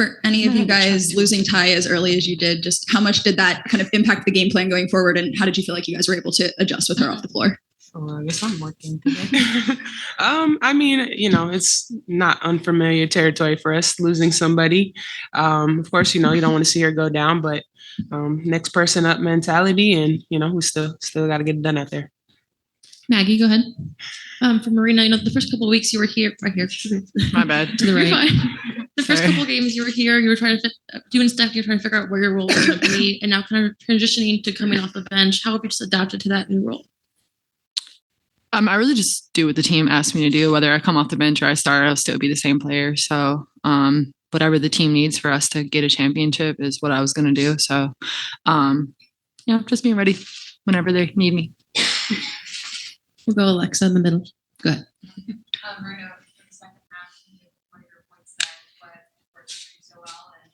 For any of you guys losing Ty as early as you did, just how much did that kind of impact the game plan going forward, and how did you feel like you guys were able to adjust with her off the floor? I guess I'm working today. I mean, it's not unfamiliar territory for us losing somebody. Of course, you don't want to see her go down, but next person up mentality, and we still got to get it done out there. Maggie, go ahead. For Marina, the first couple of weeks you were here, right here. My bad. To the right. The first couple of games you were here, you were trying to doing stuff, you're trying to figure out where your role was going to be, and now kind of transitioning to coming off the bench. How have you just adapted to that new role? I really just do what the team asks me to do. Whether I come off the bench or I start, I'll still be the same player. So whatever the team needs for us to get a championship is what I was going to do. So, just being ready whenever they need me. We'll go Alexa in the middle. Go ahead. Marina, in the second half, you had 20 points set, but of course you do so well. And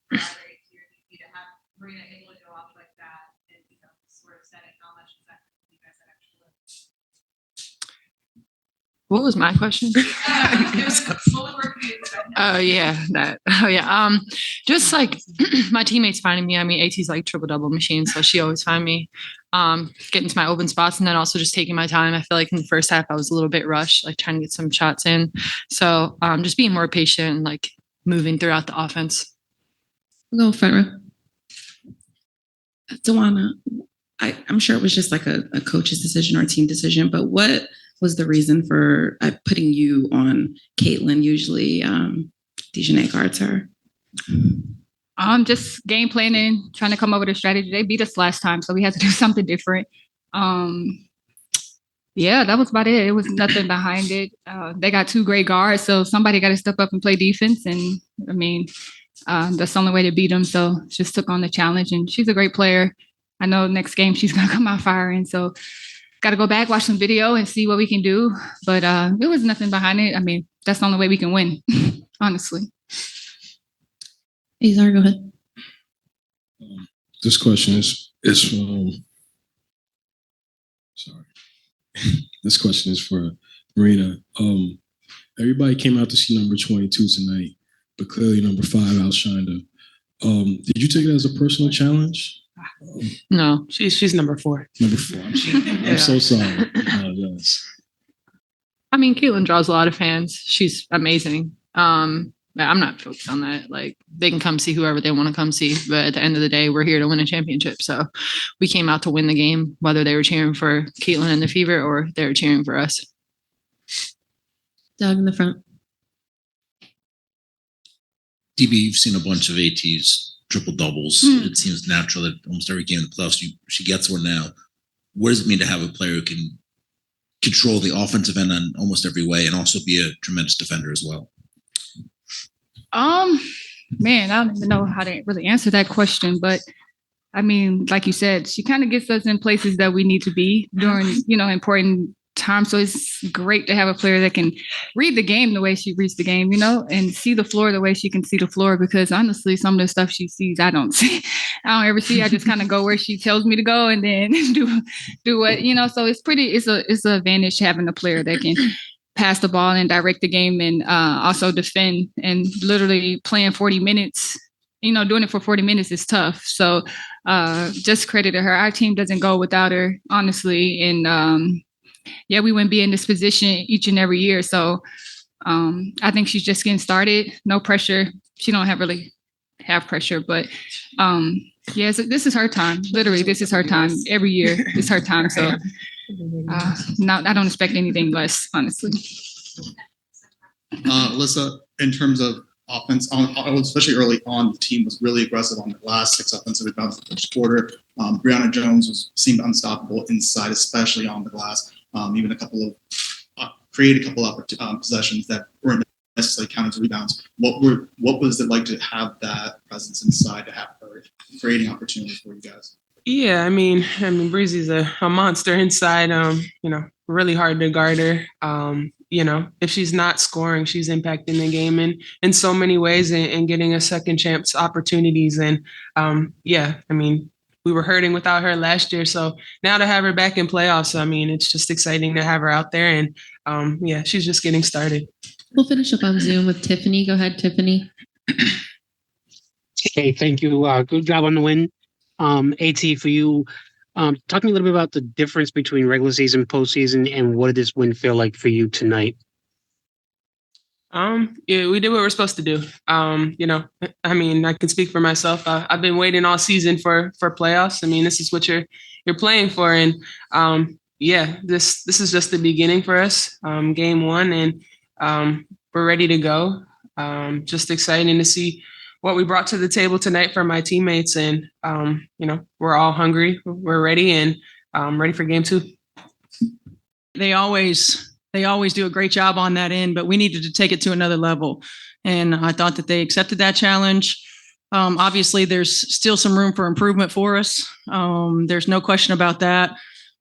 rather easier to have Marina able to go off like that and sort of setting how much is that you guys that extra lift? What was my question? Just like my teammates finding me. I mean, AT's like triple double machine, so she always find me. Getting to my open spots, and then also just taking my time. I feel like in the first half I was a little bit rushed, like trying to get some shots in. So just being more patient and like moving throughout the offense. We'll go front row. DeWanna, I'm sure it was just like a coach's decision or a team decision, but what was the reason for putting you on Caitlin? Usually DeJounte guards her. Just game planning, trying to come up with a strategy. They beat us last time, so we had to do something different. That was about it. It was nothing behind it. They got 2 great guards, so somebody got to step up and play defense. And I mean, that's the only way to beat them. So just took on the challenge, and she's a great player. I know next game she's gonna come out firing. So got to go back, watch some video, and see what we can do. But it was nothing behind it. I mean, that's the only way we can win, honestly. Azar, go ahead. This question is sorry. This question is for Marina. Everybody came out to see number 22 tonight, but clearly number 5 outshined her. Did you take it as a personal challenge? No, she's number 4. Number 4. I'm so sorry. Yes. I mean, Caitlin draws a lot of fans. She's amazing. I'm not focused on that. Like, they can come see whoever they want to come see, but at the end of the day, we're here to win a championship. So we came out to win the game, whether they were cheering for Caitlin and the Fever or they were cheering for us. Doug in the front. DB, you've seen a bunch of AT's triple doubles. It seems natural that almost every game in the playoffs she gets one now. What does it mean to have a player who can control the offensive end in almost every way and also be a tremendous defender as well? Man, I don't even know how to really answer that question, but I mean, like you said, she kind of gets us in places that we need to be during, important times. So it's great to have a player that can read the game the way she reads the game, and see the floor the way she can see the floor, because honestly, some of the stuff she sees, I don't see. I don't ever see. I just kind of go where she tells me to go and then do what, so it's an advantage having a player that can pass the ball and direct the game and also defend. And literally playing 40 minutes, doing it for 40 minutes is tough. So just credit to her. Our team doesn't go without her, honestly. And we wouldn't be in this position each and every year. So I think she's just getting started. No pressure. She don't really have pressure, but this is her time. Literally, this is her time. Every year, it's her time. So I don't expect anything less, honestly. Alyssa, in terms of offense, especially early on, the team was really aggressive on the last 6 offensive rebounds in the first quarter. Brianna Jones seemed unstoppable inside, especially on the glass. Even created a couple of possessions that weren't necessarily counted as rebounds. What was it like to have that presence inside, to have her creating opportunities for you guys? Yeah, I mean, Breezy's a monster inside. Really hard to guard her. If she's not scoring, she's impacting the game in so many ways and getting a second chance opportunities. And we were hurting without her last year. So now to have her back in playoffs, it's just exciting to have her out there. And she's just getting started. We'll finish up on Zoom with Tiffany. Go ahead, Tiffany. Okay, thank you. Good job on the win. AT, for you, talk to me a little bit about the difference between regular season, postseason, and what did this win feel like for you tonight? Yeah, we did what we're supposed to do. I mean, I can speak for myself. I've been waiting all season for playoffs. I mean, this is what you're playing for, and yeah, this is just the beginning for us. Game one, and we're ready to go. Just exciting to see what we brought to the table tonight for my teammates, and we're all hungry. We're ready, and ready for game two. They always do a great job on that end, but we needed to take it to another level. And I thought that they accepted that challenge. Obviously, there's still some room for improvement for us. There's no question about that.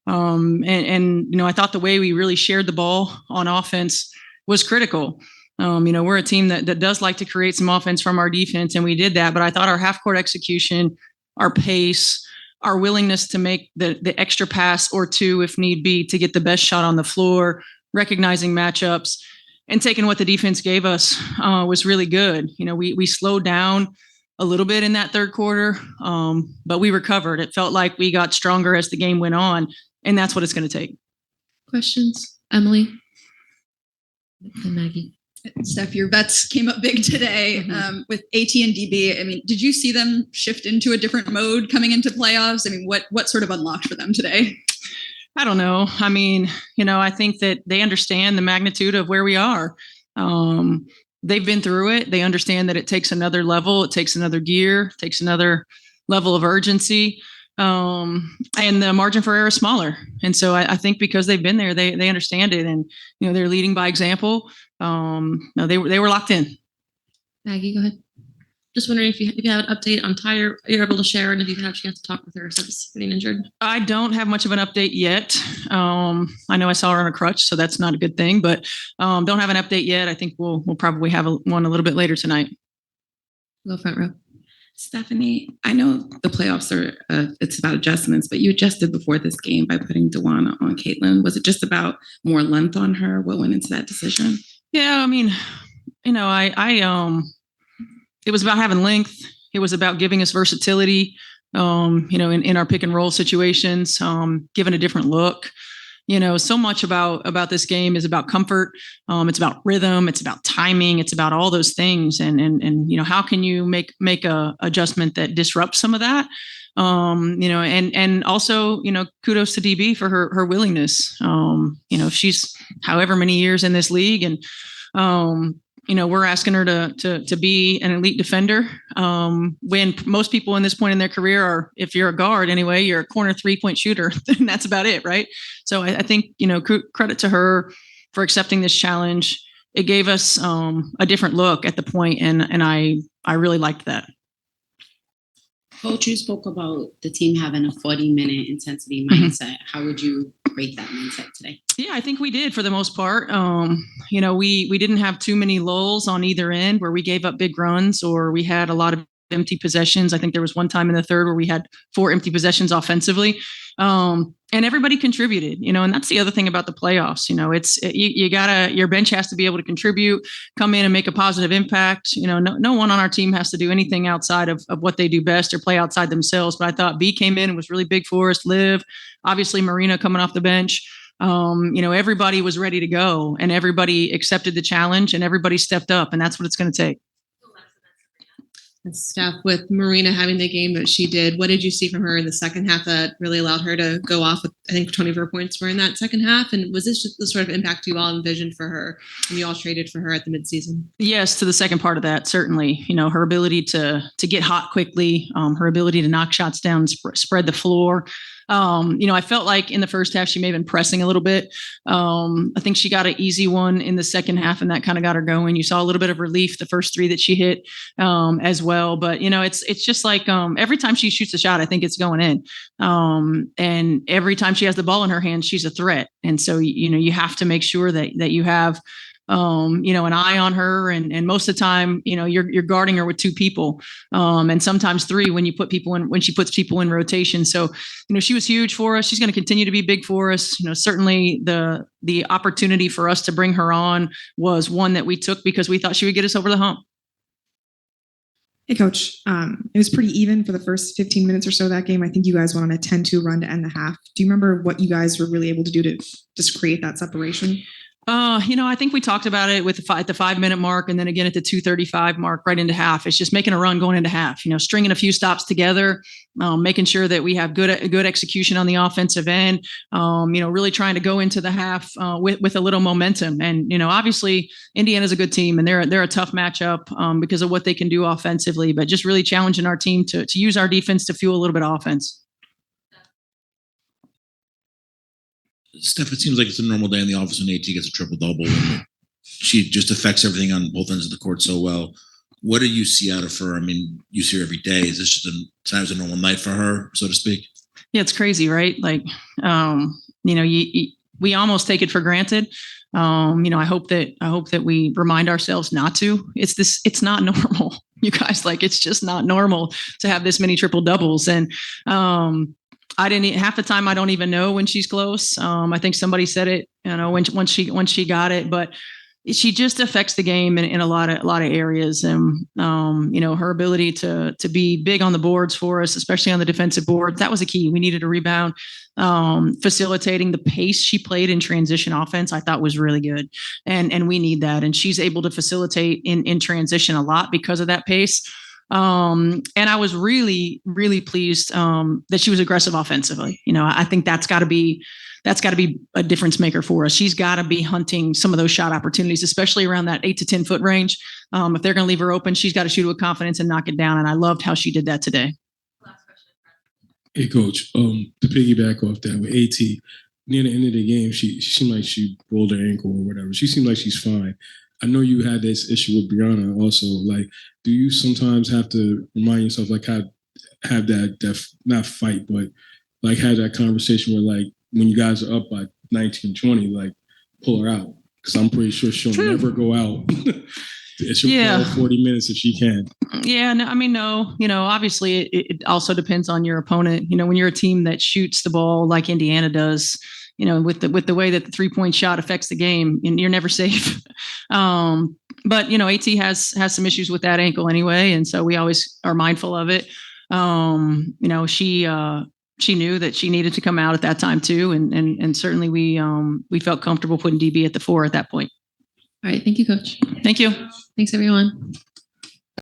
And I thought the way we really shared the ball on offense was critical. We're a team that does like to create some offense from our defense, and we did that. But I thought our half-court execution, our pace, our willingness to make the extra pass or two if need be to get the best shot on the floor, recognizing matchups, and taking what the defense gave us was really good. We slowed down a little bit in that third quarter, but we recovered. It felt like we got stronger as the game went on, and that's what it's going to take. Questions? Emily? And Maggie? Steph, your vets came up big today with AT and DB. I mean, did you see them shift into a different mode coming into playoffs? I mean, what sort of unlocked for them today? I don't know. I mean, I think that they understand the magnitude of where we are. They've been through it. They understand that it takes another level. It takes another gear, takes another level of urgency. And the margin for error is smaller. And so I think because they've been there, they understand it. And, they're leading by example. No, they were locked in. Maggie, go ahead. Just wondering if you have an update on Ty, you're able to share, and if you've had a chance to talk with her since getting injured. I don't have much of an update yet. I know I saw her on a crutch, so that's not a good thing, but don't have an update yet. I think we'll probably have one a little bit later tonight. Go front row. Stephanie, I know the playoffs are, it's about adjustments, but you adjusted before this game by putting DeWanna on Caitlin. Was it just about more length on her? What went into that decision? Yeah, I mean, it was about having length. It was about giving us versatility, in our pick and roll situations, giving a different look. So much about this game is about comfort. It's about rhythm. It's about timing. It's about all those things. And how can you make a adjustment that disrupts some of that? And also, kudos to DB for her willingness. She's however many years in this league, and we're asking her to be an elite defender. When most people in this point in their career are, if you're a guard anyway, you're a corner 3-point shooter, and that's about it, right? So I think credit to her for accepting this challenge. It gave us a different look at the point, and I really liked that. Coach, you spoke about the team having a 40-minute intensity mindset. How would you rate that mindset today? Yeah, I think we did for the most part. We didn't have too many lulls on either end where we gave up big runs or we had a lot of empty possessions. I think there was one time in the third where we had 4 empty possessions offensively. And everybody contributed, and that's the other thing about the playoffs. Your bench has to be able to contribute, come in and make a positive impact. No one on our team has to do anything outside of what they do best or play outside themselves. But I thought B came in and was really big for us. Liv, obviously Marina coming off the bench. Everybody was ready to go and everybody accepted the challenge and everybody stepped up, and that's what it's going to take. Steph, with Marina having the game that she did, what did you see from her in the second half that really allowed her to go off with, I think 24 points were in that second half? And was this just the sort of impact you all envisioned for her and you all traded for her at the midseason? Yes, to the second part of that, certainly. Her ability to get hot quickly, her ability to knock shots down, spread the floor. I felt like in the first half, she may have been pressing a little bit. I think she got an easy one in the second half and that kind of got her going. You saw a little bit of relief the first 3 that she hit as well. But, it's just like every time she shoots a shot, I think it's going in. And every time she has the ball in her hand, she's a threat. And so, you have to make sure that you have an eye on her. And most of the time, you're guarding her with 2 people and sometimes 3 when she puts people in rotation. So, she was huge for us. She's going to continue to be big for us. Certainly the opportunity for us to bring her on was one that we took because we thought she would get us over the hump. Hey, Coach. It was pretty even for the first 15 minutes or so of that game. I think you guys went on a 10-2 run to end the half. Do you remember what you guys were really able to do to just create that separation? I think we talked about it at the 5-minute mark, and then again at the 2:35 mark, right into half. It's just making a run going into half. Stringing a few stops together, making sure that we have good execution on the offensive end. Really trying to go into the half with a little momentum. And obviously Indiana's a good team, and they're a tough matchup because of what they can do offensively. But just really challenging our team to use our defense to fuel a little bit of offense. Steph, it seems like it's a normal day in the office when AT gets a triple double. She just affects everything on both ends of the court so well. What do you see out of her? I mean, you see her every day. Is this just sometimes a normal night for her, so to speak? Yeah, it's crazy, right? Like, we almost take it for granted. I hope that we remind ourselves not to. It's not normal, you guys. Like, it's just not normal to have this many triple doubles. And half the time I don't even know when she's close. I think somebody said it, once she got it, but she just affects the game in a lot of areas. And, her ability to be big on the boards for us, especially on the defensive board, that was a key. We needed a rebound. Facilitating the pace she played in transition offense, I thought was really good. And we need that. And she's able to facilitate in transition a lot because of that pace. And I was really, really pleased that she was aggressive offensively. I think that's got to be a difference maker for us. She's got to be hunting some of those shot opportunities, especially around that 8 to 10 foot range. If they're going to leave her open, she's got to shoot with confidence and knock it down. And I loved how she did that today. Hey, Coach. To piggyback off that, with AT, near the end of the game, she seemed like she rolled her ankle or whatever. She seemed like she's fine. I know you had this issue with Brianna also. Like, do you sometimes have to remind yourself, like, have that not fight, but like have that conversation where, like, when you guys are up by 19-20, like, pull her out? Because I'm pretty sure she'll never go out. She'll play 40 minutes if she can. Yeah, no, I mean, no. Obviously, it also depends on your opponent. When you're a team that shoots the ball like Indiana does, with the way that the 3-point shot affects the game, and you're never safe. But AT has some issues with that ankle anyway, and so we always are mindful of it. She knew that she needed to come out at that time too, and certainly we felt comfortable putting DB at the 4 at that point. All right, thank you, Coach. Thank you. Thanks, everyone.